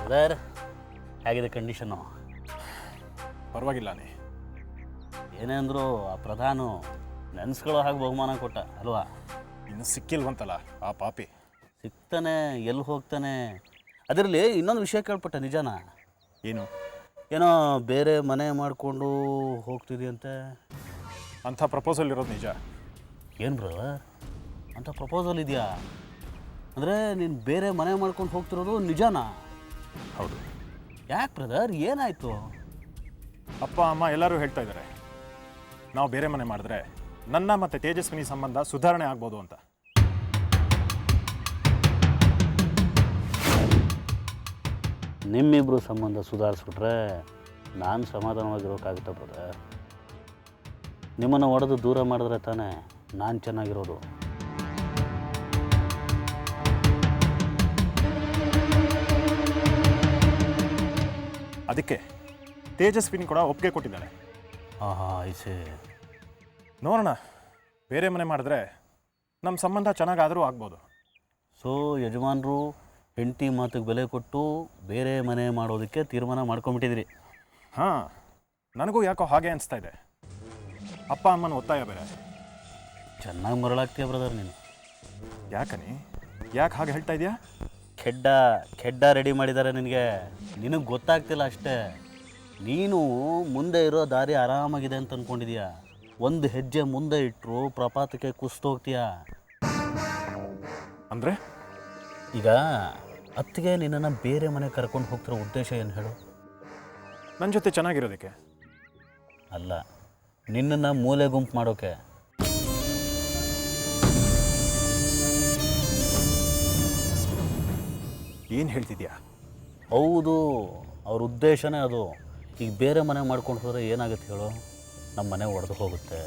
Sir ಹೇಗಿದೆ condition? ಪರವಾಗಿಲ್ಲನೇ. ಏನೇ ಅಂದರೂ ಆ ಪ್ರಧಾನು ನೆನೆಸ್ಕೊಳ್ಳೋ ಹಾಗೆ ಬಹುಮಾನ ಕೊಟ್ಟ ಅಲ್ವಾ? ಇನ್ನು ಸಿಕ್ಕಿಲ್ವಂತಲ್ಲ ಆ ಪಾಪಿ. ಸಿಗ್ತಾನೆ, ಎಲ್ಲಿ ಹೋಗ್ತಾನೆ? ಅದರಲ್ಲಿ ಇನ್ನೊಂದು ವಿಷಯ ಕೇಳ್ಪಟ್ಟೆ, ನಿಜಾನ? ಏನು? ಏನೋ ಬೇರೆ ಮನೆ ಮಾಡಿಕೊಂಡು ಹೋಗ್ತಿದೆಯಂತೆ. ಅಂಥ ಪ್ರಪೋಸಲ್ ಇರೋದು ನಿಜ? ಏನು ಬ್ರದರ್, ಅಂಥ ಪ್ರಪೋಸಲ್ ಇದೆಯಾ? ಅಂದರೆ ನೀನು ಬೇರೆ ಮನೆ ಮಾಡ್ಕೊಂಡು ಹೋಗ್ತಿರೋದು ನಿಜಾನಾ? ಹೌದು. ಯಾಕೆ ಬ್ರದರ್, ಏನಾಯಿತು? ಅಪ್ಪ ಅಮ್ಮ ಎಲ್ಲರೂ ಹೇಳ್ತಾ ಇದ್ದಾರೆ ನಾವು ಬೇರೆ ಮನೆ ಮಾಡಿದ್ರೆ ನನ್ನ ಮತ್ತು ತೇಜಸ್ವಿನಿ ಸಂಬಂಧ ಸುಧಾರಣೆ ಆಗ್ಬೋದು ಅಂತ. ನಿಮ್ಮಿಬ್ಬರು ಸಂಬಂಧ ಸುಧಾರಿಸ್ಬಿಟ್ರೆ ನಾನು ಸಮಾಧಾನವಾಗಿರೋಕ್ಕಾಗುತ್ತೆ ಬ್ರದರ್. ನಿಮ್ಮನ್ನು ಹೊಡೆದು ದೂರ ಮಾಡಿದ್ರೆ ತಾನೇ ನಾನು ಚೆನ್ನಾಗಿರೋದು. ಅದಕ್ಕೆ ತೇಜಸ್ವಿನಿ ಕೂಡ ಒಪ್ಪಿಗೆ ಕೊಟ್ಟಿದ್ದಾಳೆ. ಆಹಾ, ಐಸೆ. ನೋಡೋಣ, ಬೇರೆ ಮನೆ ಮಾಡಿದ್ರೆ ನಮ್ಮ ಸಂಬಂಧ ಚೆನ್ನಾಗಾದರೂ ಆಗ್ಬೋದು. ಸೊ ಯಜಮಾನರು ಹೆಂಡತಿ ಮಾತಿಗೆ ಬೆಲೆ ಕೊಟ್ಟು ಬೇರೆ ಮನೆ ಮಾಡೋದಕ್ಕೆ ತೀರ್ಮಾನ ಮಾಡ್ಕೊಂಬಿಟ್ಟಿದ್ರಿ? ಹಾಂ, ನನಗೂ ಯಾಕೋ ಹಾಗೆ ಅನಿಸ್ತಾ ಇದೆ. ಅಪ್ಪ ಅಮ್ಮನ ಒತ್ತಾಯ ಬೇರೆ. ಚೆನ್ನಾಗಿ ಮರಳಾಗ್ತೀಯ ಬ್ರದರ್ ನೀನು. ಯಾಕನಿ, ಯಾಕೆ ಹಾಗೆ ಹೇಳ್ತಾ ಇದೆಯಾ? ಖೆಡ್ಡ ರೆಡಿ ಮಾಡಿದ್ದಾರೆ ನಿನಗೆ ಗೊತ್ತಾಗ್ತಿಲ್ಲ ಅಷ್ಟೇ. ನೀನು ಮುಂದೆ ಇರೋ ದಾರಿ ಆರಾಮಾಗಿದೆ ಅಂತ ಅಂದ್ಕೊಂಡಿದೀಯಾ. ಒಂದು ಹೆಜ್ಜೆ ಮುಂದೆ ಇಟ್ಟರು ಪ್ರಪಾತಕ್ಕೆ ಕುಸ್ತೋಗ್ತೀಯ. ಅಂದರೆ ಈಗ ಅತ್ತಿಗೆ ನಿನ್ನನ್ನು ಬೇರೆ ಮನೆ ಕರ್ಕೊಂಡು ಹೋಗ್ತಿರೋ ಉದ್ದೇಶ ಏನು ಹೇಳು? ನನ್ನ ಜೊತೆ ಚೆನ್ನಾಗಿರೋದಕ್ಕೆ ಅಲ್ಲ, ನಿನ್ನನ್ನು ಮೂಲೆ ಗುಂಪು ಮಾಡೋಕೆ. ಏನು ಹೇಳ್ತಿದ್ಯಾ? ಹೌದು, ಅವ್ರ ಉದ್ದೇಶನೇ ಅದು. ಈಗ ಬೇರೆ ಮನೆ ಮಾಡ್ಕೊಂಡು ಹೋದರೆ ಏನಾಗುತ್ತೆ ಹೇಳು? ನಮ್ಮ ಮನೆ ಒಡೆದು ಹೋಗುತ್ತೆ,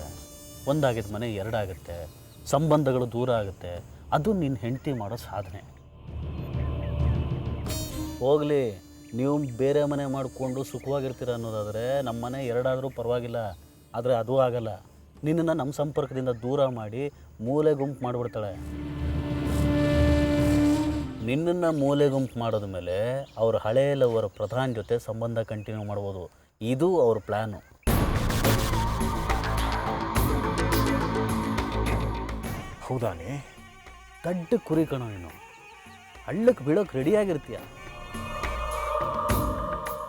ಒಂದಾಗಿದ್ದ ಮನೆ ಎರಡಾಗುತ್ತೆ, ಸಂಬಂಧಗಳು ದೂರ ಆಗುತ್ತೆ. ಅದು ನಿನ್ನ ಹೆಂಡತಿ ಮಾಡೋ ಸಾಧನೆ. ಹೋಗಲಿ, ನೀವು ಬೇರೆ ಮನೆ ಮಾಡಿಕೊಂಡು ಸುಖವಾಗಿರ್ತೀರ ಅನ್ನೋದಾದರೆ ನಮ್ಮ ಮನೆ ಎರಡಾದರೂ ಪರವಾಗಿಲ್ಲ. ಆದರೆ ಅದು ಆಗಲ್ಲ. ನಿನ್ನನ್ನು ನಮ್ಮ ಸಂಪರ್ಕದಿಂದ ದೂರ ಮಾಡಿ ಮೂಲೆ ಗುಂಪು ಮಾಡಿಬಿಡ್ತಾಳೆ. ನಿನ್ನನ್ನು ಮೂಲೆ ಗುಂಪು ಮಾಡೋದ ಮೇಲೆ ಅವ್ರ ಹಳೇ ಲವರ್ ಪ್ರಧಾನ್ ಜೊತೆ ಸಂಬಂಧ ಕಂಟಿನ್ಯೂ ಮಾಡ್ಬೋದು. ಇದು ಅವ್ರ ಪ್ಲ್ಯಾನು. ಹೌದಾನೇ? ದಡ್ಡ ಕುರಿ ಕಣೋ ನೀನು. ಹಳ್ಳಕ್ಕೆ ಬೀಳೋಕೆ ರೆಡಿಯಾಗಿರ್ತೀಯ.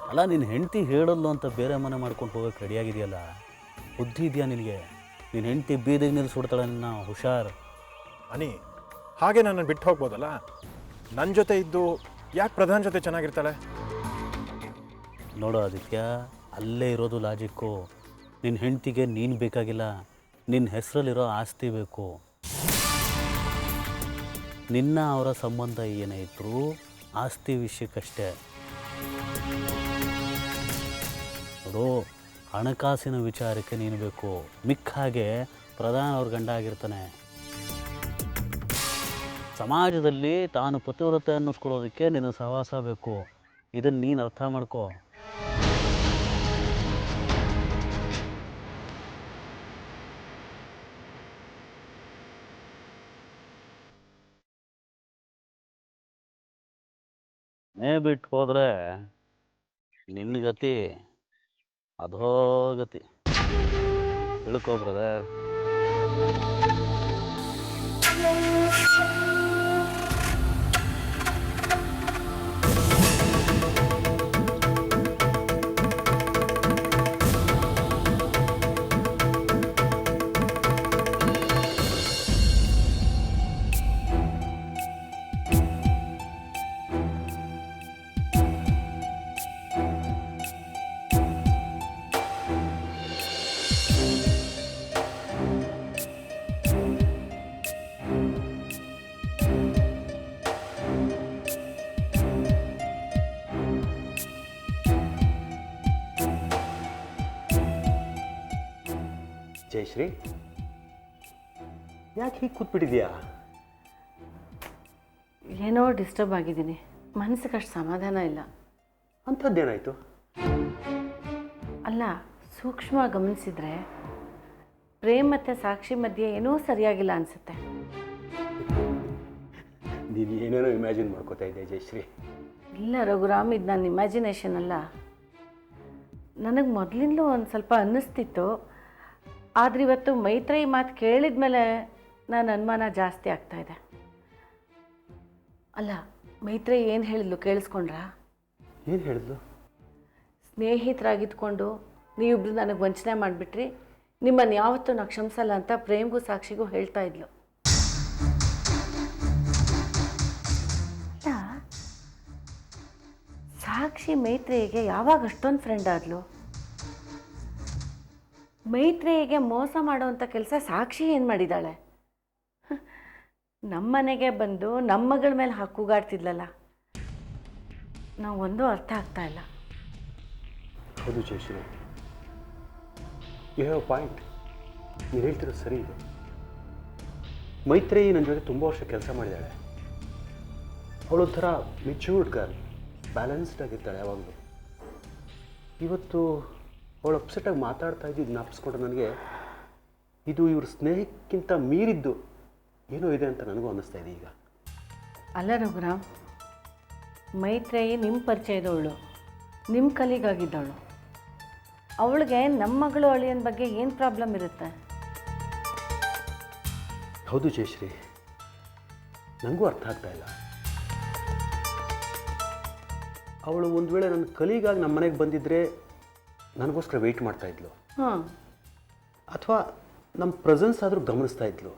ಅಲ್ಲ, ನಿನ್ನ ಹೆಂಡತಿ ಹೇಳಲ್ಲು ಅಂತ ಬೇರೆ ಮನೆ ಮಾಡ್ಕೊಂಡು ಹೋಗೋಕೆ ರೆಡಿಯಾಗಿದೆಯಲ್ಲ, ಬುದ್ಧಿ ಇದೆಯಾ ನಿನಗೆ? ನಿನ್ನ ಹೆಂಡತಿ ಬೀದಿಗೆ ನಿಲ್ಲಿಸ್ಬಿಡ್ತಾಳೆ ನಿನ್ನ, ಹುಷಾರ್. ಅನಿ, ಹಾಗೆ ನನ್ನನ್ನು ಬಿಟ್ಟು ಹೋಗ್ಬೋದಲ್ಲ? ನನ್ನ ಜೊತೆ ಇದ್ದು ಯಾಕೆ ಪ್ರಧಾನ್ ಜೊತೆ ಚೆನ್ನಾಗಿರ್ತಾಳೆ? ನೋಡೋ ಆದಿತ್ಯ, ಅಲ್ಲೇ ಇರೋದು ಲಾಜಿಕ್ಕು. ನಿನ್ನ ಹೆಂಡತಿಗೆ ನೀನು ಬೇಕಾಗಿಲ್ಲ, ನಿನ್ನ ಹೆಸರಲ್ಲಿರೋ ಆಸ್ತಿ ಬೇಕು. ನಿನ್ನ ಅವರ ಸಂಬಂಧ ಏನೇ ಇದ್ದರೂ ಆಸ್ತಿ ವಿಷಯಕ್ಕಷ್ಟೇ. ನೋಡು, ಹಣಕಾಸಿನ ವಿಚಾರಕ್ಕೆ ನೀನು ಬೇಕು. ಮಿಕ್ಕ ಹಾಗೆ ಪ್ರಧಾನ ಅವ್ರ ಗಂಡ ಆಗಿರ್ತಾನೆ. ಸಮಾಜದಲ್ಲಿ ತಾನು ಪತಿವ್ರತೆ ಅನ್ನಿಸ್ಕೊಳ್ಳೋದಕ್ಕೆ ನಿನ್ನ ಸಹವಾಸ ಬೇಕು. ಇದನ್ನು ನೀನು ಅರ್ಥ ಮಾಡ್ಕೋ. ಬಿಟ್ಟು ಹೋದರೆ ನಿನ್ನ ಗತಿ ಅಧೋಗತಿ. ತಿಳ್ಕೊ ಬ್ರದರ್. ಜಯಶ್ರೀ, ಯಾಕೆ ಹೀಗೆ ಕೂತ್ಬಿಟ್ಟಿದ್ಯಾ? ಏನೋ ಡಿಸ್ಟರ್ಬ್ ಆಗಿದ್ದೀನಿ. ಮನಸ್ಸಿಗೆ ಅಷ್ಟು ಸಮಾಧಾನ ಇಲ್ಲ. ಅಂಥದ್ದೇನಾಯಿತು? ಅಲ್ಲ, ಸೂಕ್ಷ್ಮವಾಗಿ ಗಮನಿಸಿದರೆ ಪ್ರೇಮ್ ಮತ್ತು ಸಾಕ್ಷಿ ಮಧ್ಯೆ ಏನೂ ಸರಿಯಾಗಿಲ್ಲ ಅನಿಸುತ್ತೆ. ನೀನು ಏನೇನೋ ಇಮ್ಯಾಜಿನ್ ಮಾಡ್ಕೋತಾ ಇದ್ದೆ ಜಯಶ್ರೀ. ಇಲ್ಲ ರಘುರಾಮ್, ಇದು ನನ್ನ ಇಮ್ಯಾಜಿನೇಷನ್ ಅಲ್ಲ. ನನಗೆ ಮೊದಲಿಂದಲೂ ಒಂದು ಸ್ವಲ್ಪ ಅನ್ನಿಸ್ತಿತ್ತು. ಆದರೆ ಇವತ್ತು ಮೈತ್ರೇಯಿ ಮಾತು ಕೇಳಿದ ಮೇಲೆ ನನ್ನ ಅನುಮಾನ ಜಾಸ್ತಿ ಆಗ್ತಾಯಿದೆ. ಅಲ್ಲ, ಮೈತ್ರೇಯಿ ಏನು ಹೇಳಿದ್ಲು ಕೇಳಿಸ್ಕೊಂಡ್ರಾ? ಏನು ಹೇಳಿದ್ಲು? ಸ್ನೇಹಿತರಾಗಿದ್ಕೊಂಡು ನೀವಿಬ್ರು ನನಗೆ ವಂಚನೆ ಮಾಡಿಬಿಟ್ರಿ, ನಿಮ್ಮನ್ನು ಯಾವತ್ತೂ ನಾನು ಕ್ಷಮಿಸಲ್ಲ ಅಂತ ಪ್ರೇಮ್ಗೂ ಸಾಕ್ಷಿಗೂ ಹೇಳ್ತಾ ಇದ್ಲು. ಅಲ್ಲ, ಸಾಕ್ಷಿ ಮೈತ್ರೇಯಿಗೆ ಯಾವಾಗ ಅಷ್ಟೊಂದು ಫ್ರೆಂಡ್ ಆದ್ಲು? ಮೈತ್ರೇಯಿಗೆ ಮೋಸ ಮಾಡೋವಂಥ ಕೆಲಸ ಸಾಕ್ಷಿ ಏನು ಮಾಡಿದ್ದಾಳೆ? ನಮ್ಮನೆಗೆ ಬಂದು ನಮ್ಮ ಮಗಳ ಮೇಲೆ ಹಕ್ಕುಗಾಡ್ತಿದ್ಲಲ್ಲ, ನಾವು ಒಂದೂ ಅರ್ಥ ಆಗ್ತಾ ಇಲ್ಲ. ಹೌದು ಜಯಶ್ರೀ, ಯು ಹ್ಯಾವ್ ಪಾಯಿಂಟ್. ನೀನು ಹೇಳ್ತಿರೋದು ಸರಿ ಇದೆ. ಮೈತ್ರೇಯಿ ನನ್ನ ಜೊತೆ ತುಂಬ ವರ್ಷ ಕೆಲಸ ಮಾಡಿದ್ದಾಳೆ. ಅವಳೊಂಥರ ಮೆಚ್ಯೂರ್ಡ್ ಗರ್ಲ್, ಬ್ಯಾಲೆನ್ಸ್ಡ್ ಆಗಿರ್ತಾಳೆ ಯಾವಾಗಲೂ. ಇವತ್ತು ಅವಳು ಅಪ್ಸೆಟಾಗಿ ಮಾತಾಡ್ತಾ ಇದ್ದು ಜ್ಞಾಪಿಸ್ಕೊಂಡ್ರೆ ನನಗೆ ಇದು ಇವ್ರ ಸ್ನೇಹಕ್ಕಿಂತ ಮೀರಿದ್ದು ಏನೋ ಇದೆ ಅಂತ ನನಗೂ ಅನ್ನಿಸ್ತಾ ಇದೆ ಈಗ. ಅಲ್ಲ ರಘುರಾಮ್, ಮೈತ್ರೇಯಿ ನಿಮ್ಮ ಪರಿಚಯದವಳು, ನಿಮ್ಮ ಕಲಿಗಾಗಿದ್ದವಳು. ಅವಳಿಗೆ ನಮ್ಮ ಮಗಳು ಅಳಿಯನ ಬಗ್ಗೆ ಏನು ಪ್ರಾಬ್ಲಮ್ ಇರುತ್ತೆ? ಹೌದು ಜಯಶ್ರೀ, ನನಗೂ ಅರ್ಥ ಆಗ್ತಾ ಇಲ್ಲ. ಅವಳು ಒಂದು ವೇಳೆ ನನ್ನ ಕಲೀಗಾಗಿ ನಮ್ಮ ಮನೆಗೆ ಬಂದಿದ್ದರೆ ನನಗೋಸ್ಕರ ವೆಯ್ಟ್ ಮಾಡ್ತಾಯಿದ್ಲು, ಹಾಂ, ಅಥವಾ ನಮ್ಮ ಪ್ರೆಸೆನ್ಸ್ ಆದರೂ ಗಮನಿಸ್ತಾ ಇದ್ಲು.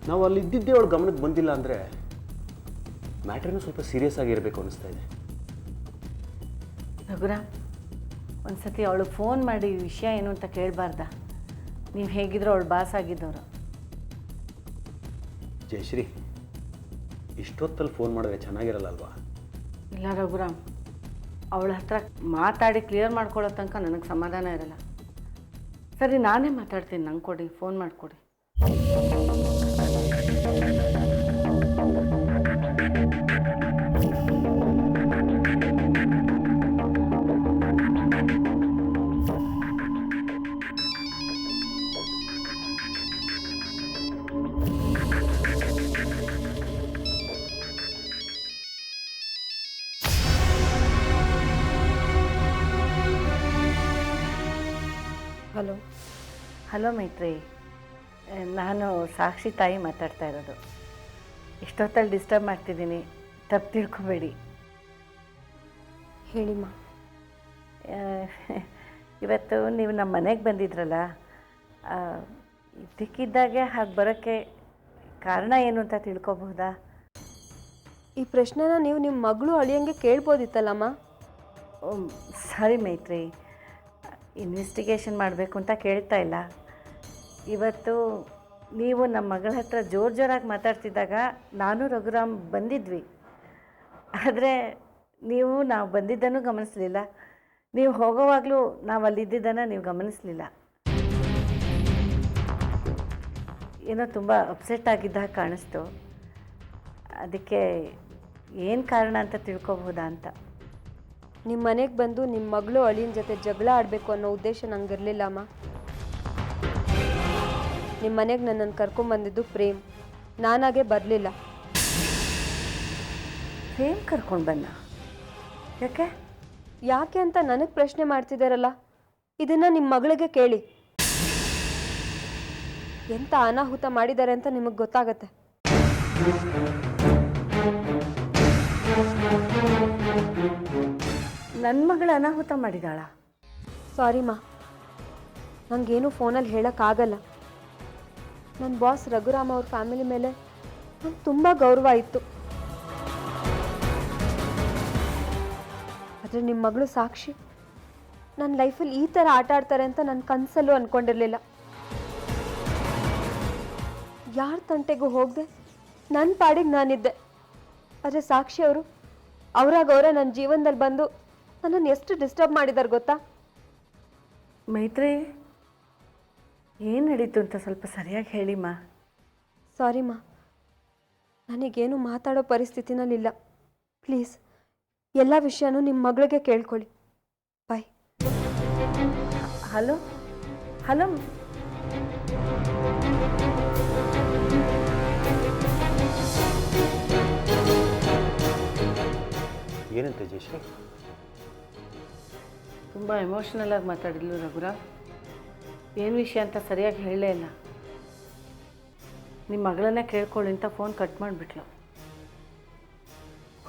ನಾವು ಅಲ್ಲಿ ಇದ್ದಿದ್ದೇ ಅವಳು ಗಮನಕ್ಕೆ ಬಂದಿಲ್ಲ ಅಂದರೆ ಮ್ಯಾಟ್ರನ್ನು ಸ್ವಲ್ಪ ಸೀರಿಯಸ್ ಆಗಿರಬೇಕು ಅನ್ನಿಸ್ತಾ ಇದೆ. ರಘುರಾಮ್, ಒಂದು ಸತಿ ಅವಳು ಫೋನ್ ಮಾಡಿ ವಿಷಯ ಏನು ಅಂತ ಕೇಳಬಾರ್ದ? ನೀವು ಹೇಗಿದ್ರು ಅವಳು ಬಾಸ್ ಆಗಿದ್ದವರು. ಜಯಶ್ರೀ, ಇಷ್ಟೊತ್ತಲ್ಲಿ ಫೋನ್ ಮಾಡಿದ್ರೆ ಚೆನ್ನಾಗಿರಲ್ಲ ಅಲ್ವಾ? ಇಲ್ಲ ರಘುರಾಮ್, ಅವಳ ಹತ್ರ ಮಾತಾಡಿ ಕ್ಲಿಯರ್ ಮಾಡ್ಕೊಳ್ಳೋ ತನಕ ನನಗೆ ಸಮಾಧಾನ ಇರಲ್ಲ. ಸರಿ, ನಾನೇ ಮಾತಾಡ್ತೀನಿ, ನಂಗೆ ಕೊಡಿ, ಫೋನ್ ಮಾಡಿಕೊಡಿ. ಹಲೋ. ಹಲೋ ಮೈತ್ರೇಯಿ, ನಾನು ಸಾಕ್ಷಿ ತಾಯಿ ಮಾತಾಡ್ತಾ ಇರೋದು. ಇಷ್ಟೊತ್ತಲ್ಲಿ ಡಿಸ್ಟರ್ಬ್ ಮಾಡ್ತಿದ್ದೀನಿ, ತಪ್ಪು ತಿಳ್ಕೊಬೇಡಿ. ಹೇಳಿಮ್ಮ. ಇವತ್ತು ನೀವು ನಮ್ಮ ಮನೆಗೆ ಬಂದಿದ್ರಲ್ಲ, ಇದ್ದಕ್ಕಿದ್ದಾಗೆ ಹಾಗೆ ಬರೋಕ್ಕೆ ಕಾರಣ ಏನು ಅಂತ ತಿಳ್ಕೊಬಹುದಾ? ಈ ಪ್ರಶ್ನೆನ ನೀವು ನಿಮ್ಮ ಮಗಳು ಅಳಿಯಂಗೆ ಕೇಳ್ಬೋದಿತ್ತಲ್ಲಮ್ಮ. ಸಾರಿ ಮೈತ್ರೇಯಿ, ಇನ್ವೆಸ್ಟಿಗೇಷನ್ ಮಾಡಬೇಕು ಅಂತ ಕೇಳ್ತಾ ಇಲ್ಲ. ಇವತ್ತು ನೀವು ನಮ್ಮ ಮಗಳ ಹತ್ರ ಜೋರಾಗಿ ಮಾತಾಡ್ತಿದ್ದಾಗ ನಾನು ರಘುರಾಮ್ ಬಂದಿದ್ವಿ. ಆದರೆ ನಾವು ಬಂದಿದ್ದನ್ನು ಗಮನಿಸಲಿಲ್ಲ, ನೀವು ಹೋಗೋವಾಗಲೂ ನಾವು ಅಲ್ಲಿದ್ದನ್ನು ನೀವು ಗಮನಿಸಲಿಲ್ಲ. ಏನೋ ತುಂಬ ಅಪ್ಸೆಟ್ ಆಗಿದ್ದ ಕಾಣಿಸ್ತು. ಅದಕ್ಕೆ ಏನು ಕಾರಣ ಅಂತ ತಿಳ್ಕೊಬಹುದಾ ಅಂತ. ನಿಮ್ಮ ಮನೆಗೆ ಬಂದು ನಿಮ್ಮ ಮಗಳು ಅಳಿಯನ ಜೊತೆ ಜಗಳ ಆಡಬೇಕು ಅನ್ನೋ ಉದ್ದೇಶ ನಂಗಿರಲಿಲ್ಲ ಅಮ್ಮ. ನಿಮ್ಮ ಮನೆಗೆ ನನ್ನನ್ನು ಕರ್ಕೊಂಬಂದಿದ್ದು ಪ್ರೇಮ್, ನಾನಾಗೆ ಬರಲಿಲ್ಲ. ಪ್ರೇಮ್ ಕರ್ಕೊಂಡು ಬನ್ನ? ಯಾಕೆ ಅಂತ ನನಗೆ ಪ್ರಶ್ನೆ ಮಾಡ್ತಿದ್ದಾರಲ್ಲ, ಇದನ್ನು ನಿಮ್ಮ ಮಗಳಿಗೆ ಕೇಳಿ. ಎಂಥ ಅನಾಹುತ ಮಾಡಿದ್ದಾರೆ ಅಂತ ನಿಮಗೆ ಗೊತ್ತಾಗತ್ತೆ. ನನ್ನ ಮಗಳು ಅನಾಹುತ ಮಾಡಿದಾಳ? ಸಾರಿಮ್ಮ, ನನಗೇನು ಫೋನಲ್ಲಿ ಹೇಳೋಕ್ಕಾಗಲ್ಲ. ನನ್ನ ಬಾಸ್ ರಘುರಾಮ್ ಅವ್ರ ಫ್ಯಾಮಿಲಿ ಮೇಲೆ ನಂಗೆ ತುಂಬ ಗೌರವ ಇತ್ತು. ಆದರೆ ನಿಮ್ಮ ಮಗಳು ಸಾಕ್ಷಿ ನನ್ನ ಲೈಫಲ್ಲಿ ಈ ಥರ ಆಟ ಆಡ್ತಾರೆ ಅಂತ ನನ್ನ ಕನಸಲ್ಲೂ ಅಂದ್ಕೊಂಡಿರಲಿಲ್ಲ. ಯಾರ ತಂಟೆಗೂ ಹೋಗದೆ ನನ್ನ ಪಾಡಿಗೆ ನಾನಿದ್ದೆ. ಆದರೆ ಸಾಕ್ಷಿ ಅವರು ಅವರಾಗವರೇ ನನ್ನ ಜೀವನದಲ್ಲಿ ಬಂದು ನನ್ನನ್ನು ಎಷ್ಟು ಡಿಸ್ಟರ್ಬ್ ಮಾಡಿದ್ದಾರೆ ಗೊತ್ತಾ? ಮೈತ್ರೇಯಿ, ಏನು ನಡೀತು ಅಂತ ಸ್ವಲ್ಪ ಸರಿಯಾಗಿ ಹೇಳಿಮ್ಮ. ಸಾರಿಮ್ಮ, ನನಗೇನು ಮಾತಾಡೋ ಪರಿಸ್ಥಿತಿನಲ್ಲಿಲ್ಲ. ಪ್ಲೀಸ್ ಎಲ್ಲ ವಿಷಯನೂ ನಿಮ್ಮ ಮಗಳಿಗೆ ಕೇಳ್ಕೊಳ್ಳಿ. ಬಾಯ್. Hello hello Tejaswi? ತುಂಬ ಎಮೋಷ್ನಲ್ ಆಗಿ ಮಾತಾಡಿದ್ಲು ರಘುರಾವ್. ಏನು ವಿಷಯ ಅಂತ ಸರಿಯಾಗಿ ಹೇಳಲೇ ಇಲ್ಲ. ನಿಮ್ಮ ಮಗಳನ್ನೇ ಕೇಳ್ಕೊಳ್ಳಿ ಅಂತ ಫೋನ್ ಕಟ್ ಮಾಡಿಬಿಟ್ಲು.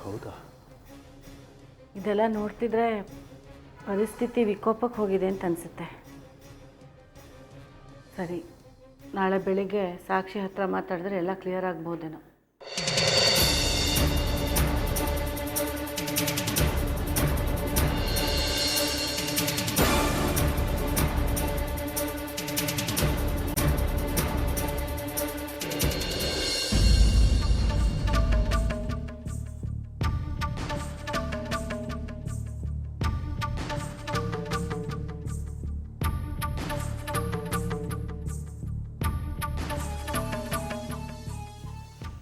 ಹೌದಾ? ಇದೆಲ್ಲ ನೋಡ್ತಿದ್ರೆ ಪರಿಸ್ಥಿತಿ ವಿಕೋಪಕ್ಕೆ ಹೋಗಿದೆ ಅಂತ ಅನಿಸುತ್ತೆ. ಸರಿ, ನಾಳೆ ಬೆಳಿಗ್ಗೆ ಸಾಕ್ಷಿ ಹತ್ರ ಮಾತಾಡಿದ್ರೆ ಎಲ್ಲ ಕ್ಲಿಯರ್ ಆಗ್ಬೋದೇನೋ.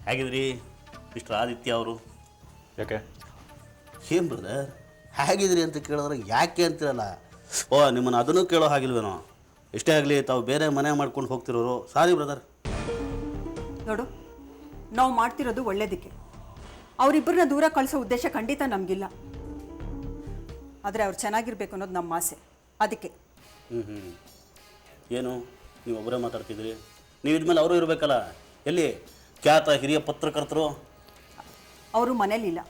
ಹೇಗಿದ್ರಿ ಮಿಸ್ಟರ್ ಆದಿತ್ಯ ಅವರು? ಯಾಕೆ? ಏನು ಬ್ರದರ್ ಹೇಗಿದ್ರಿ ಅಂತ ಕೇಳಿದ್ರೆ ಯಾಕೆ ಅಂತಿರಲ್ಲ? ಓ, ನಿಮ್ಮನ್ನು ಅದನ್ನು ಕೇಳೋ ಹಾಗಿಲ್ವೇನೋ? ಎಷ್ಟೇ ಆಗಲಿ ತಾವು ಬೇರೆ ಮನೆ ಮಾಡ್ಕೊಂಡು ಹೋಗ್ತಿರೋರು. Sorry brother. ನೋಡು, ನಾವು ಮಾಡ್ತಿರೋದು ಒಳ್ಳೇದಕ್ಕೆ. ಅವರಿಬ್ಬರನ್ನ ದೂರ ಕಳಿಸೋ ಉದ್ದೇಶ ಖಂಡಿತ ನಮಗಿಲ್ಲ. ಆದರೆ ಅವ್ರು ಚೆನ್ನಾಗಿರ್ಬೇಕು ಅನ್ನೋದು ನಮ್ಮ ಆಸೆ. ಅದಕ್ಕೆ ಏನು ನೀವು ಒಬ್ಬರೇ ಮಾತಾಡ್ತಿದ್ರಿ? ನೀವು ಇದ್ಮೇಲೆ ಅವರು ಇರಬೇಕಲ್ಲ. ಎಲ್ಲಿ ಖ್ಯಾತ ಹಿರಿಯ ಪತ್ರಕರ್ತರು? ಅವರು ಮನೇಲಿಲ್ಲ,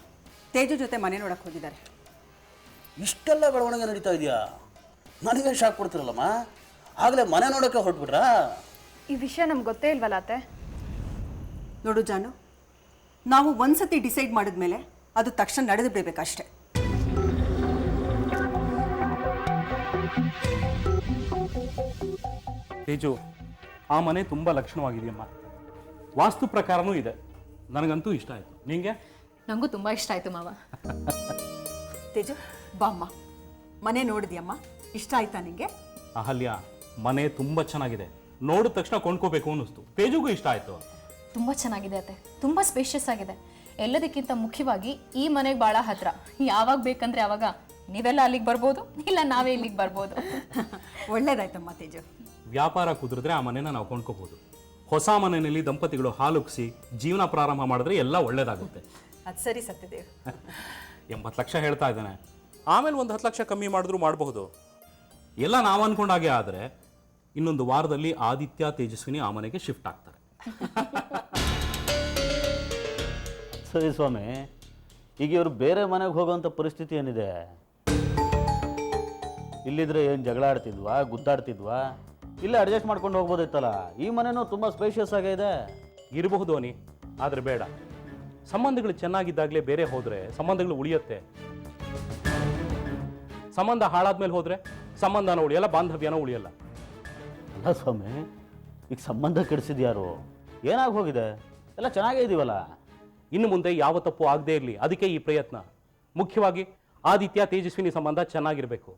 ತೇಜು ಜೊತೆ ಮನೆ ನೋಡಕ್ಕೆ ಹೋಗಿದ್ದಾರೆ. ಇಷ್ಟೆಲ್ಲ ಬೆಳವಣಿಗೆ ನಡೀತಾ ಇದೆಯಾ? ನನಗೆ ಶಾಕ್ ಕೊಡ್ತಿರಲ್ಲಮ್ಮ. ಆಗಲೇ ಮನೆ ನೋಡೋಕ್ಕೆ ಹೊರಟ್ಬಿಟ್ರಾ? ಈ ವಿಷಯ ನಮ್ಗೆ ಗೊತ್ತೇ ಇಲ್ವಲ್ಲ ಅತ್ತೆ. ನೋಡು ಜಾನು, ನಾವು ಒಂದ್ಸತಿ ಡಿಸೈಡ್ ಮಾಡಿದ್ಮೇಲೆ ಅದು ತಕ್ಷಣ ನಡೆದು ಬಿಡಬೇಕಷ್ಟೆ. ತೇಜು, ಆ ಮನೆ ತುಂಬ ಲಕ್ಷಣವಾಗಿದೆಯಮ್ಮ. ವಾಸ್ತು ಪ್ರಕಾರನೂ ಇದೆ. ನನಗಂತೂ ಇಷ್ಟ ಆಯಿತು. ನಿಂಗೆ? ನನಗೂ ತುಂಬ ಇಷ್ಟ ಆಯಿತು ಮಾವ. ತೇಜು, ಬಾಮ್ಮ, ಮನೆ ನೋಡಿದ್ಯಮ್ಮ? ಇಷ್ಟ ಆಯ್ತಾ ನಿಂಗೆ? ಅಹಲ್ಯ, ಮನೆ ತುಂಬ ಚೆನ್ನಾಗಿದೆ. ನೋಡಿದ ತಕ್ಷಣ ಕೊಂಡ್ಕೋಬೇಕು ಅನ್ನಿಸ್ತು. ತೇಜುಗೂ ಇಷ್ಟ ಆಯಿತು. ತುಂಬ ಚೆನ್ನಾಗಿದೆ ಅತ್ತೆ, ತುಂಬ ಸ್ಪೇಷಿಯಸ್ ಆಗಿದೆ. ಎಲ್ಲದಕ್ಕಿಂತ ಮುಖ್ಯವಾಗಿ ಈ ಮನೆಗೆ ಭಾಳ ಹತ್ರ. ಯಾವಾಗ ಬೇಕಂದ್ರೆ ಆವಾಗ ನೀವೆಲ್ಲ ಅಲ್ಲಿಗೆ ಬರ್ಬೋದು, ಇಲ್ಲ ನಾವೇ ಇಲ್ಲಿಗೆ ಬರ್ಬೋದು. ಒಳ್ಳೇದಾಯ್ತಮ್ಮ ತೇಜು. ವ್ಯಾಪಾರ ಕುದುರಿದ್ರೆ ಆ ಮನೆನ ನಾವು ಕೊಂಡ್ಕೋಬೋದು. ಹೊಸ ಮನೆಯಲ್ಲಿ ದಂಪತಿಗಳು ಹಾಲುಕ್ಸಿ ಜೀವನ ಪ್ರಾರಂಭ ಮಾಡಿದ್ರೆ ಎಲ್ಲ ಒಳ್ಳೇದಾಗುತ್ತೆ. ಅದು ಸರಿ ಸತ್ಯದೇವ್. 80 ಲಕ್ಷ ಹೇಳ್ತಾ ಇದ್ದಾನೆ. ಆಮೇಲೆ ಒಂದು 10 ಲಕ್ಷ ಕಮ್ಮಿ ಮಾಡಿದ್ರು ಮಾಡಬಹುದು. ಎಲ್ಲ ನಾವು ಅನ್ಕೊಂಡಾಗೆ ಆದರೆ ಇನ್ನೊಂದು ವಾರದಲ್ಲಿ ಆದಿತ್ಯ ತೇಜಸ್ವಿನಿ ಆ ಮನೆಗೆ ಶಿಫ್ಟ್ ಆಗ್ತಾರೆ. ಸರಿ ಸ್ವಾಮಿ, ಈಗ ಇವರು ಬೇರೆ ಮನೆಗೆ ಹೋಗೋವಂಥ ಪರಿಸ್ಥಿತಿ ಏನಿದೆ? ಇಲ್ಲಿದ್ರೆ ಏನು ಜಗಳ ಆಡ್ತಿದ್ವಾ, ಗುದ್ದಾಡ್ತಿದ್ವಾ? ಇಲ್ಲೇ ಅಡ್ಜಸ್ಟ್ ಮಾಡ್ಕೊಂಡು ಹೋಗ್ಬೋದಿತ್ತಲ್ಲ. ಈ ಮನೆಯೂ ತುಂಬ ಸ್ಪೇಷಿಯಸ್ ಆಗೇ ಇದೆ. ಇರಬಹುದು ಅನಿ, ಆದರೆ ಬೇಡ. ಸಂಬಂಧಗಳು ಚೆನ್ನಾಗಿದ್ದಾಗಲೇ ಬೇರೆ ಹೋದರೆ ಸಂಬಂಧಗಳು ಉಳಿಯುತ್ತೆ. ಸಂಬಂಧ ಹಾಳಾದ್ಮೇಲೆ ಹೋದರೆ ಸಂಬಂಧನ ಉಳಿಯಲ್ಲ, ಬಾಂಧವ್ಯನ ಉಳಿಯಲ್ಲ. ಅಲ್ಲ ಸ್ವಾಮಿ, ಈಗ ಸಂಬಂಧ ಕೆಡಿಸಿದ್ಯಾರು? ಏನಾಗಿ ಹೋಗಿದೆ? ಎಲ್ಲ ಚೆನ್ನಾಗೇ ಇದೀವಲ್ಲ. ಇನ್ನು ಮುಂದೆ ಯಾವ ತಪ್ಪು ಆಗದೇ ಇರಲಿ, ಅದಕ್ಕೆ ಈ ಪ್ರಯತ್ನ. ಮುಖ್ಯವಾಗಿ ಆದಿತ್ಯ ತೇಜಸ್ವಿನಿ ಸಂಬಂಧ ಚೆನ್ನಾಗಿರಬೇಕು.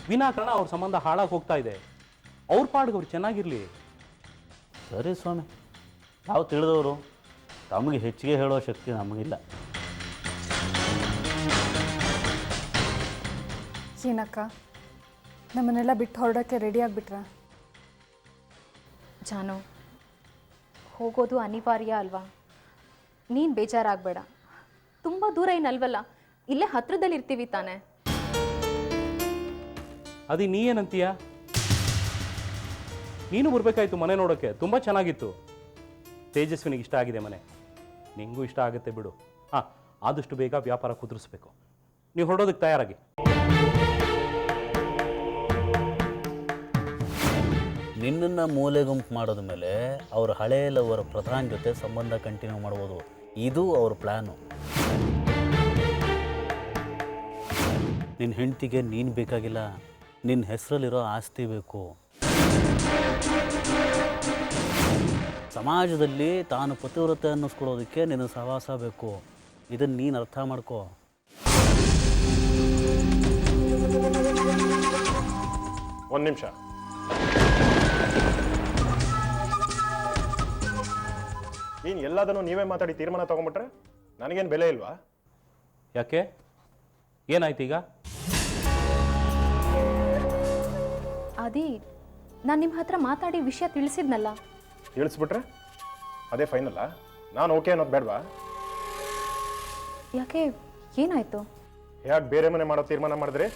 ವಿನಾಕಾರಣ ಅವ್ರ ಸಂಬಂಧ ಹಾಳಾಗಿ ಹೋಗ್ತಾ ಇದೆ. ಅವ್ರ ಪಾಡಿಗೆ ಅವ್ರು ಚೆನ್ನಾಗಿರಲಿ. ಸರಿ ಸ್ವಾಮಿ, ನಾವು ತಿಳಿದವರು. ತಮಗೆ ಹೆಚ್ಚಿಗೆ ಹೇಳೋ ಶಕ್ತಿ ನಮಗಿಲ್ಲ. ಏನಕ್ಕ, ನಮ್ಮನ್ನೆಲ್ಲ ಬಿಟ್ಟು ಹೊರಡೋಕ್ಕೆ ರೆಡಿ ಆಗಿಬಿಟ್ರಾ? ಜಾನು, ಹೋಗೋದು ಅನಿವಾರ್ಯ ಅಲ್ವಾ? ನೀನು ಬೇಜಾರಾಗಬೇಡ. ತುಂಬ ದೂರ ಏನಲ್ವಲ್ಲ, ಇಲ್ಲೇ ಹತ್ರದಲ್ಲಿ ಇರ್ತೀವಿ ತಾನೆ. ಅದೇ ನೀ ಏನಂತೀಯ? ನೀನು ಬರಬೇಕಾಯ್ತು ಮನೆ ನೋಡೋಕ್ಕೆ. ತುಂಬ ಚೆನ್ನಾಗಿತ್ತು. ತೇಜಸ್ವಿನಿಗೆ ಇಷ್ಟ ಆಗಿದೆ ಮನೆ, ನಿಂಗೂ ಇಷ್ಟ ಆಗುತ್ತೆ ಬಿಡು. ಹಾಂ, ಆದಷ್ಟು ಬೇಗ ವ್ಯಾಪಾರ ಕುದುರಿಸ್ಬೇಕು. ನೀವು ಹೊರಡೋದಕ್ಕೆ ತಯಾರಾಗಿ. ನಿನ್ನನ್ನು ಮೂಲೆ ಗುಂಪು ಮಾಡೋದ ಮೇಲೆ ಅವ್ರ ಹಳೆಯ ಲವರ್ ಪ್ರಧಾನ್ ಜೊತೆ ಸಂಬಂಧ ಕಂಟಿನ್ಯೂ ಮಾಡ್ಬೋದು. ಇದು ಅವ್ರ ಪ್ಲ್ಯಾನು. ನಿನ್ನ ಹೆಂಡತಿಗೆ ನೀನು ಬೇಕಾಗಿಲ್ಲ, ನಿನ್ನ ಹೆಸರಲ್ಲಿರೋ ಆಸ್ತಿ ಬೇಕು. ಸಮಾಜದಲ್ಲಿ ತಾನು ಪತಿವ್ರತೆ ಅನ್ನಿಸ್ಕೊಳ್ಳೋದಕ್ಕೆ ನಿನ್ನ ಸಹವಾಸ ಬೇಕು. ಇದನ್ನು ನೀನು ಅರ್ಥ ಮಾಡ್ಕೋ. ಒಂದು ನಿಮಿಷ. ನೀನು ಎಲ್ಲದನ್ನು ನೀವೇ ಮಾತಾಡಿ ತೀರ್ಮಾನ ತಗೊಂಬಿಟ್ರೆ ನನಗೇನು ಬೆಲೆ ಇಲ್ವಾ? ಯಾಕೆ? ಏನಾಯ್ತು ಈಗ? ಅದೇ ನಾನು ನಿಮ್ಮ ಹತ್ರ ಮಾತಾಡಿ ವಿಷಯ ತಿಳಿಸಿದ್ನಲ್ಲ. ತಿಳಿಸ್ಬಿಟ್ರೆ ಅದೇ ಫೈನಲ್ಲ? ನಾನು ಓಕೆ ಅನ್ನೋದು ಬೇಡವಾ? ಯಾಕೆ ಏನಾಯ್ತು? ಯಾಕೆ ಬೇರೆ ಮನೆ ಮಾಡೋ ತೀರ್ಮಾನ ಮಾಡಿದ್ರಿ?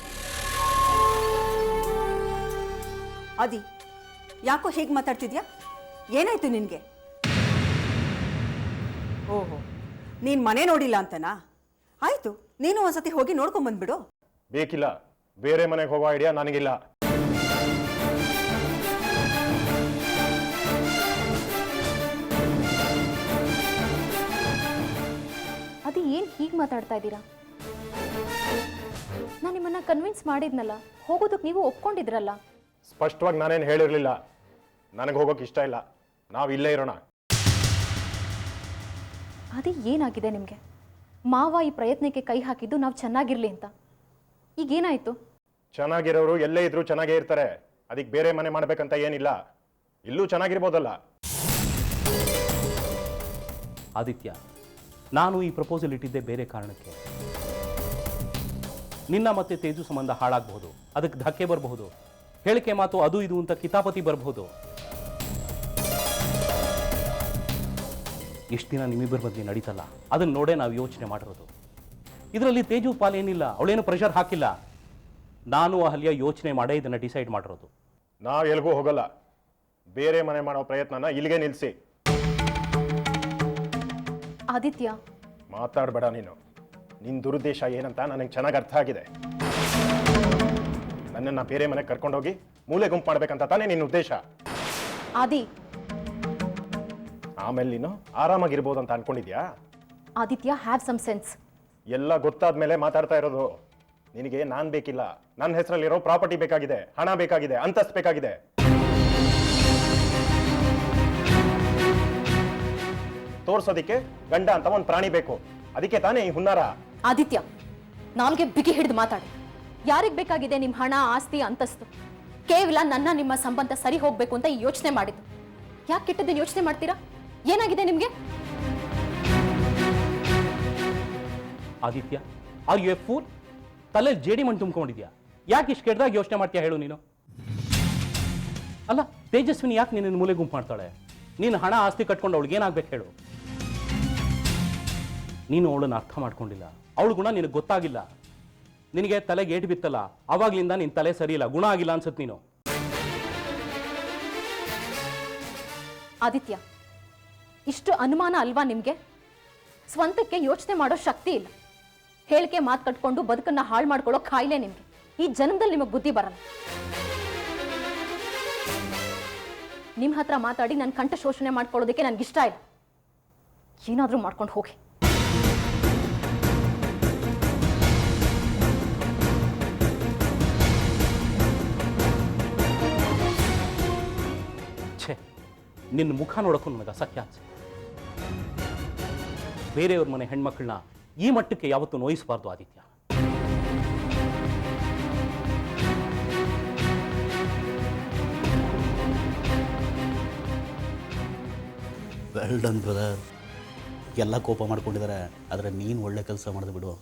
ಆದಿ, ಯಾಕೋ ಹೇಗೆ ಮಾತಾಡ್ತಿದ್ಯಾ? ಏನಾಯ್ತು ನಿನಗೆ? ಓಹೋ, ನೀನು ಮನೆ ನೋಡಿಲ್ಲ ಅಂತನಾ? ಆಯಿತು, ನೀನು ಒಂದ್ಸತಿ ಹೋಗಿ ನೋಡ್ಕೊಂಬಂದ್ಬಿಡು. ಬೇಕಿಲ್ಲ, ಬೇರೆ ಮನೆಗೆ ಹೋಗೋ ಐಡಿಯಾ ನನಗಿಲ್ಲ. ಅದು ಏನು ಹೀಗೆ ಮಾತಾಡ್ತಾ ಇದ್ದೀರಾ? ನಾನು ನಿಮ್ಮನ್ನ ಕನ್ವಿನ್ಸ್ ಮಾಡಿದ್ನಲ್ಲ, ಹೋಗೋದಕ್ಕೆ ನೀವು ಒಪ್ಕೊಂಡಿದ್ರಲ್ಲ. ಸ್ಪಷ್ಟವಾಗಿ ನಾನೇನು ಹೇಳಿರಲಿಲ್ಲ. ನನಗೆ ಹೋಗೋಕೆ ಇಷ್ಟ ಇಲ್ಲ, ನಾವು ಇಲ್ಲೇ ಇರೋಣ. ಅದು ಏನಾಗಿದೆ ನಿಮಗೆ? ಮಾವ ಈ ಪ್ರಯತ್ನಕ್ಕೆ ಕೈ ಹಾಕಿದ್ದು ನಾವು ಚೆನ್ನಾಗಿರ್ಲಿ ಅಂತ. ಈಗೇನಾಯಿತು? ಚೆನ್ನಾಗಿರೋರು ಎಲ್ಲೇ ಇದ್ರೂ ಚೆನ್ನಾಗೇ ಇರ್ತಾರೆ. ಅದಕ್ಕೆ ಬೇರೆ ಮನೆ ಮಾಡಬೇಕಂತ ಏನಿಲ್ಲ, ಇಲ್ಲೂ ಚೆನ್ನಾಗಿರ್ಬೋದಲ್ಲ. ಆದಿತ್ಯ, ನಾನು ಈ ಪ್ರಪೋಸಲ್ ಇಟ್ಟಿದ್ದೆ ಬೇರೆ ಕಾರಣಕ್ಕೆ. ನಿನ್ನ ಮತ್ತೆ ತೇಜು ಸಂಬಂಧ ಹಾಳಾಗಬಹುದು, ಅದಕ್ಕೆ ಧಕ್ಕೆ ಬರಬಹುದು, ಹೇಳಿಕೆ ಮಾತು ಅದು ಇದು ಅಂತ ಕಿತಾಪತಿ ಬರಬಹುದು. ಎಷ್ಟು ದಿನ ನಿಮ್ಮಿಬ್ಬರ ಬಗ್ಗೆ ನಡೀತಲ್ಲ, ಅದನ್ನು ನೋಡೇ ನಾವು ಯೋಚನೆ ಮಾಡಿರೋದು. ಇದರಲ್ಲಿ ತೇಜು ಪಾಲೇನಿಲ್ಲ, ಅವಳೇನು ಪ್ರೆಷರ್ ಹಾಕಿಲ್ಲ. ನಾನು ಅಹಲ್ಯ ಯೋಚನೆ ಮಾಡೇ ಇದನ್ನು ಡಿಸೈಡ್ ಮಾಡಿರೋದು. ನಾವು ಎಲ್ಗೂ ಹೋಗಲ್ಲ. ಬೇರೆ ಮನೆ ಮಾಡೋ ಪ್ರಯತ್ನನ ಇಲ್ಲಿಗೆ ನಿಲ್ಲಿಸಿ. ಆದಿತ್ಯ, ಮಾತಾಡಬೇಡ ನೀನು. ನಿನ್ನ ದುರುದ್ದೇಶ ಏನಂತ ನನಗೆ ಚೆನ್ನಾಗಿ ಅರ್ಥ ಆಗಿದೆ. ನನ್ನನ್ನು ಬೇರೆ ಮನೆಗೆ ಕರ್ಕೊಂಡೋಗಿ ಮೂಲೆ ಗುಂಪು ಮಾಡ್ಬೇಕಂತ ತಾನೇ ನಿನ್ನ ಉದ್ದೇಶ. ಆದಿ, ಆಮೇಲೆ ನೀನು ಆರಾಮಾಗಿರ್ಬೋದು ಅಂತ ಅನ್ಕೊಂಡಿದ್ಯಾ? Aditya, have some sense. ಎಲ್ಲ ಗೊತ್ತಾದ್ಮೇಲೆ ಮಾತಾಡ್ತಾ ಇರೋದು. ನಿನಗೆ ನಾನು ಬೇಕಿಲ್ಲ, ನನ್ನ ಹೆಸರಲ್ಲಿರೋ ಪ್ರಾಪರ್ಟಿ ಬೇಕಾಗಿದೆ, ಹಣ ಬೇಕಾಗಿದೆ, ಅಂತಸ್ತು ಬೇಕಾಗಿದೆ. ತೋರ್ಸೋದಿಕ್ಕೆ ಗಂಡ ಅಂತ ಒಂದು ಪ್ರಾಣಿ ಬೇಕು. ಅದಕ್ಕೆ ತಾನೇ ಈ ಹುನ್ನಾರ. ಆದಿತ್ಯ, ನಾಲ್ಗೆ ಬಿಗಿ ಹಿಡಿದು ಮಾತಾಡಿ. ಯಾರಿಗೆ ಬೇಕಾಗಿದೆ ನಿಮ್ಮ ಹಣ, ಆಸ್ತಿ, ಅಂತಸ್ತು? ಕೇವಲ ನನ್ನ ನಿಮ್ಮ ಸಂಬಂಧ ಸರಿ ಹೋಗ್ಬೇಕು ಅಂತ ಯೋಚನೆ ಮಾಡಿದ್ದು. ಯಾಕೆ ಕೆಟ್ಟದನ್ನು ಯೋಚನೆ ಮಾಡ್ತೀರಾ? ಏನಾಗಿದೆ ನಿಮಗೆ? Aditya, are you a fool? ತಲೆ ಜೇಡಿ ಮಣ್ಣು ತುಂಬ್ಕೊಂಡಿದ್ಯಾ? ಯಾಕೆ ಇಷ್ಟು ಕೆಟ್ಟದಾಗಿ ಯೋಚನೆ ಮಾಡ್ತೀಯಾ ಹೇಳು ನೀನು? ಅಲ್ಲ, ತೇಜಸ್ವಿನಿ ಯಾಕೆ ನಿನ್ನ ಮೂಲೆ ಗುಂಪು ಮಾಡ್ತಾಳೆ? ನೀನು ಹಣ ಆಸ್ತಿ ಕಟ್ಕೊಂಡು ಅವಳಿಗೆ ಏನಾಗ್ಬೇಕು ಹೇಳು? ನೀನು ಅವಳನ್ನು ಅರ್ಥ ಮಾಡ್ಕೊಂಡಿಲ್ಲ. ಅವಳ ಗುಣ ನಿನಗೆ ಗೊತ್ತಾಗಿಲ್ಲ. ನಿನಗೆ ತಲೆಗೆ ಏಟು ಬಿತ್ತಲ್ಲ, ಆವಾಗ್ಲಿಂದ ನಿನ್ನ ತಲೆ ಸರಿ ಇಲ್ಲ, ಗುಣ ಆಗಿಲ್ಲ ಅನ್ಸುತ್ತೆ ನೀನು. ಆದಿತ್ಯ, ಇಷ್ಟು ಅನುಮಾನ ಅಲ್ವಾ ನಿಮಗೆ? ಸ್ವಂತಕ್ಕೆ ಯೋಚನೆ ಮಾಡೋ ಶಕ್ತಿ ಇಲ್ಲ. ಹೇಳಿಕೆ ಮಾತು ಕಟ್ಕೊಂಡು ಬದುಕನ್ನ ಹಾಳು ಮಾಡ್ಕೊಳ್ಳೋ ಕಾಯಿಲೆ ನಿಮಗೆ. ಈ ಜನ್ಮದಲ್ಲಿ ನಿಮಗೆ ಬುದ್ಧಿ ಬರಲ್ಲ. ನಿಮ್ಮ ಹತ್ರ ಮಾತಾಡಿ ನನ್ನ ಕಂಠ ಶೋಷಣೆ ಮಾಡ್ಕೊಳ್ಳೋದಕ್ಕೆ ನನಗಿಷ್ಟ ಇಲ್ಲ. ಏನಾದರೂ ಮಾಡ್ಕೊಂಡು ಹೋಗಿ. ಛೇ, ನಿನ್ನ ಮುಖ ನೋಡೋಕ್ಕೂ ನನಗೆ ಅಸಹ್ಯ ಅನ್ಸುತ್ತೆ. ಬೇರೆಯವ್ರ ಮನೆ ಹೆಣ್ಮಕ್ಳನ್ನ ಈ ಮಟ್ಟಕ್ಕೆ ಯಾವತ್ತೂ ನೋಯಿಸಬಾರ್ದು ಆದಿತ್ಯ. Well done brother. ಎಲ್ಲ ಕೋಪ ಮಾಡ್ಕೊಂಡಿದ್ದಾರೆ, ಆದರೆ ನೀನು ಒಳ್ಳೆ ಕೆಲಸ ಮಾಡಿದೆ ಬಿಡು.